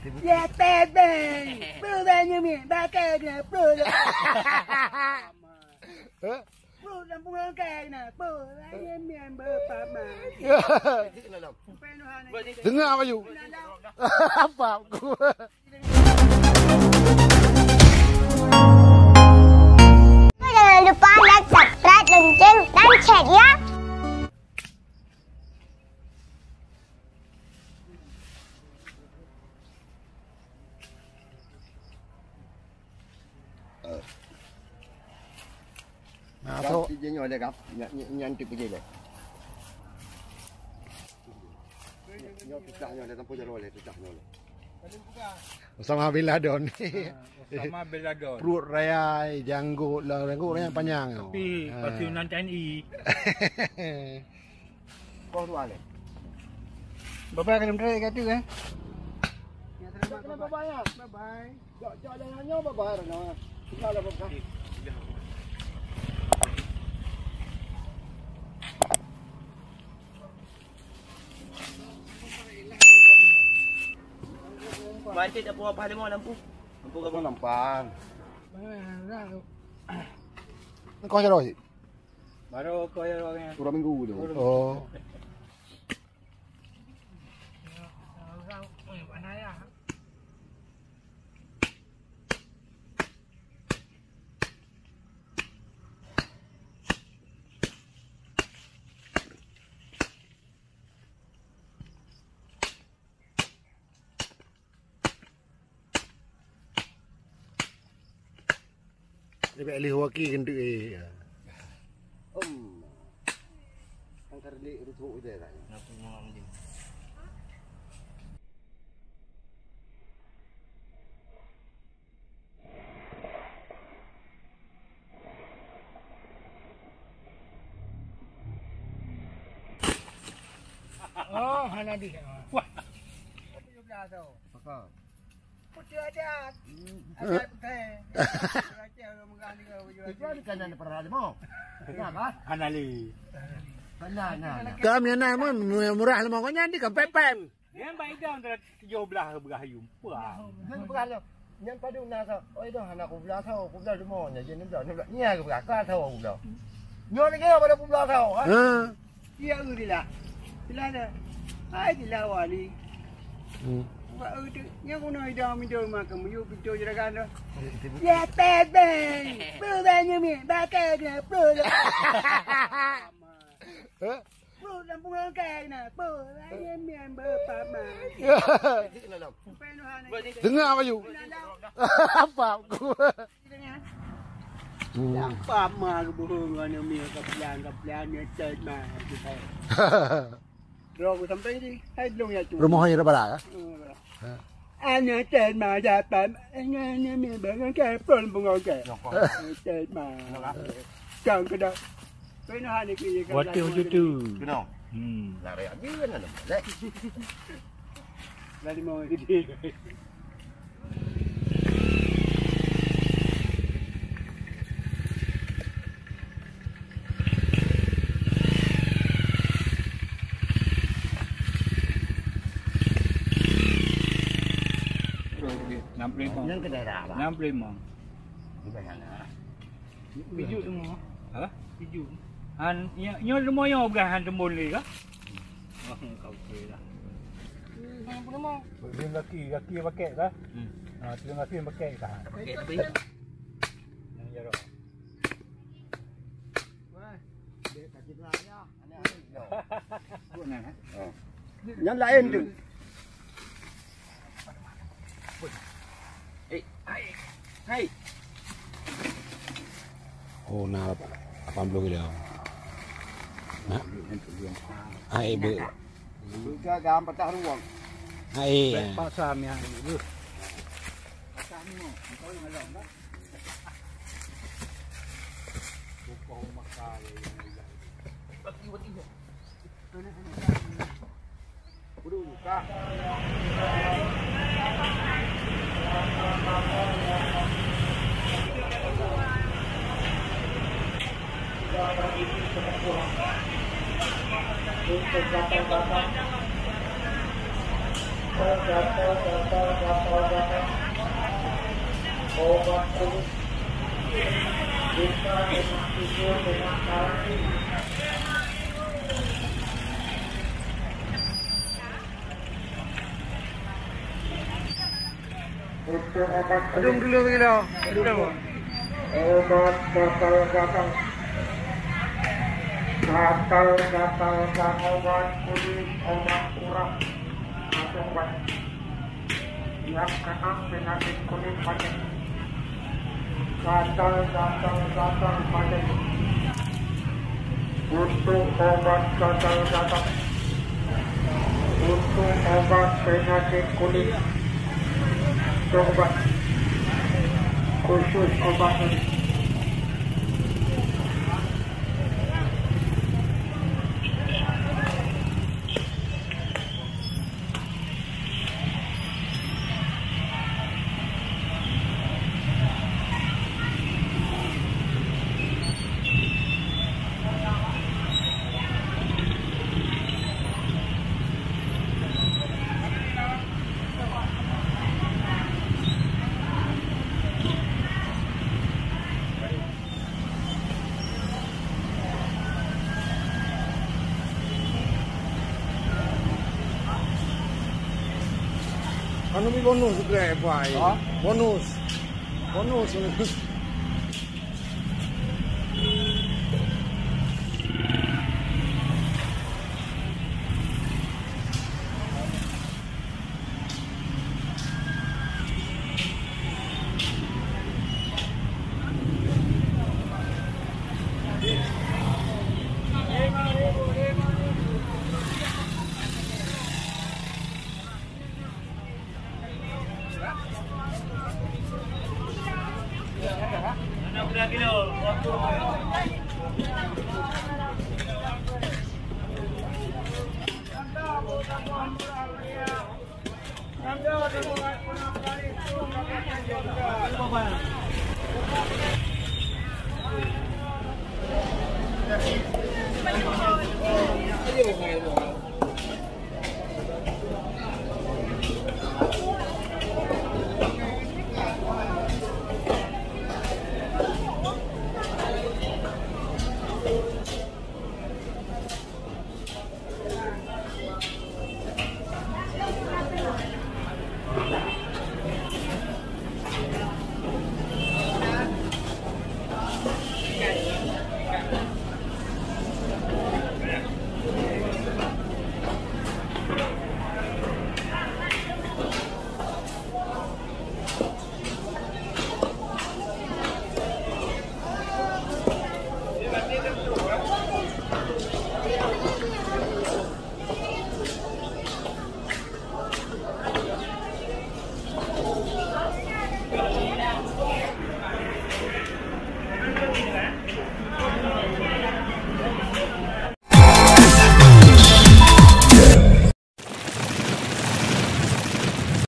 Ya tete, pulangnya mi, bakatnya pulang. Pulang pulang kayaknya, pulangnya mi bapak mah. Dengar apa you? Apa aku? Jangan lupa like, subscribe, lonceng, dan share ya. Masuk. Dia nyolah kap, nyantik pergi le. Nyolah pecah nyolah, tanpa jalan le, pecah nyolah. Sama Biladon. Sama Beladon. Perut raya, janggut lah, janggut yang panjang. Tapi pasukan TNI. Kau tu ale. Bapak kena berada kata kan? Kenapa banyak? Bye. Jok jangan nyoba babar no. Kalau bapak. Bantit dah apa lemah lampu. Lampu Kau nampan. Kau jalan sih? Baru kau yang orangnya. Kurang minggu tu. Oh. Dia boleh waki kendu Angkar li rutu dia lah. Nampu mau mandi. Oh, hana di. Wah. 17 tu. Apa? Putih ada. Ada putih. Raja mengang ni kau jual. Itu ada kanan pernah ada mau. Kenapa? Anali. Kanan. Kami nak pun murah lemah kau nyanyi kan pepem. Yang baik dah antara 17 berahayum. Wah. Nan bukan lo. Yang padu nak tahu. Oh itu anak aku belah tahu. Aku belah demo nya. Jadi belah. Ni aku belah. Kau tahu aku belah. Nyo lagi apa aku belah tahu? Iya urilah. Bila ada. Ai dilawali. Wah itu yang kuno itu minta makan mulu pintu jerakan tu. Ya tete, pulangnya mi, bakatnya pulang. Pulang pulang kayaknya, pulangnya mi bapak mah. Dengar apa you? Apa aku? Apa mah kebohongan yang mi kaplan ni cek mah kita. Rogo sampai ni, hai belum ya tu. Rumah hanya berapa lah? Anh trên mà ra tạm anh mình bạn cái phun bung cái trên mà chọn cái đó cái nó hai này kia cái Waktu itu. Kenal. Lari aja kan. Lek. là đi mồi đi Yang ke daerah apa? 65. Bukan sana. biju semua Ha? biju Nyo semua yang berahan tembul ni kah? Oh, kau kira. Belum laki pakai kah? Ah, belum laki pakai kah? Pakai tapi. Yang jaro. Yang lain tu. Hai. Oh, nak 80 kilo. Nak? Ai be. Buka gam patah ruang. Ai. Pasar ni. Untuk obat kulit bisa dimaksudkan dengan cara ini. Untuk obat kulit obat gatal-gatal dan obat kulit, obat kurang atau obat yang kena penyakit kulit pada gatal pada. Untuk obat gatal-gatal, untuk obat penyakit kulit, obat khusus obat ini. Ano may bonus gue, Pak? Bonus. Ayo,